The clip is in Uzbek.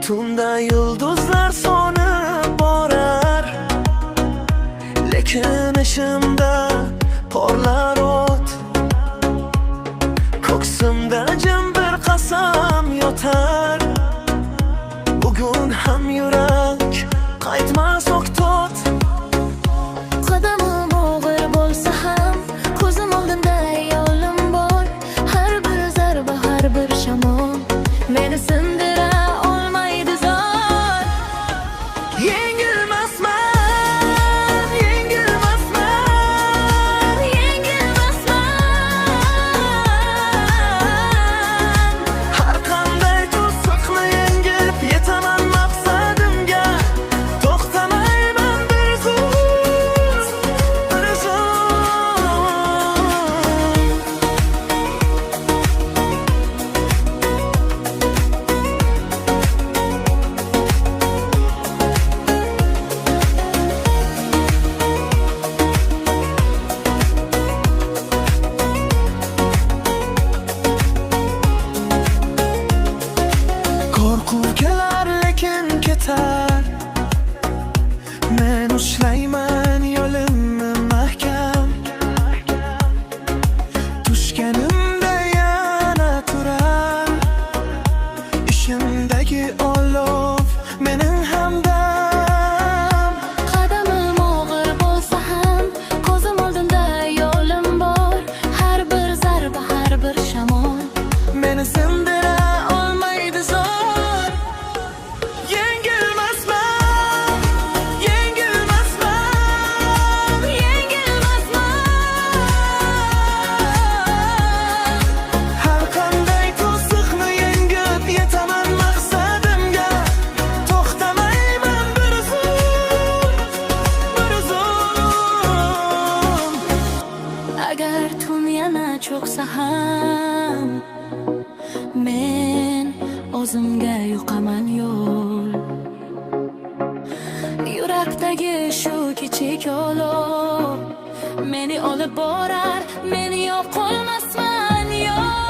Tunda yulduzlar so'nib borar, lekin ishimda porlar o't. Ko'ksimda jim bir qasam yotar, bugun ham yurak qaytmas o'qtot. Qadamim og'ir bo'lsa ham ko'zim oldinda yo'lim bor. Har bir zarba, har bir shamol meni sindira olmaydi zor. Yengilmasman, yengilmasman, Yengilmasman. har qanday to'siqni yengib yetaman maqsadimga. To'xtamayman bir zum, bir Qo'rquv kelar lekin ketar, men ushlayman yo'limni mahkam. Tushganimda yana turar, ishimdagi olov mening hamdam. Qadamim og'ir bo'lsa ham ko'zim oldinda yo'lim bor. Har bir zarba, har bir shamol Meni sindira olmaydi zor. Yengilmasman, yengilmasman, Yengilmasman. har qanday to'siqni yengib yetaman maqsadimga. To'xtamayman bir zum, bir zum. Agar tun yana cho'ksa ham men o'zimga yo'qaman yo'l. Yurakdagi shu kichik olov meni olib borar, men yo'q qolmasman yo'q.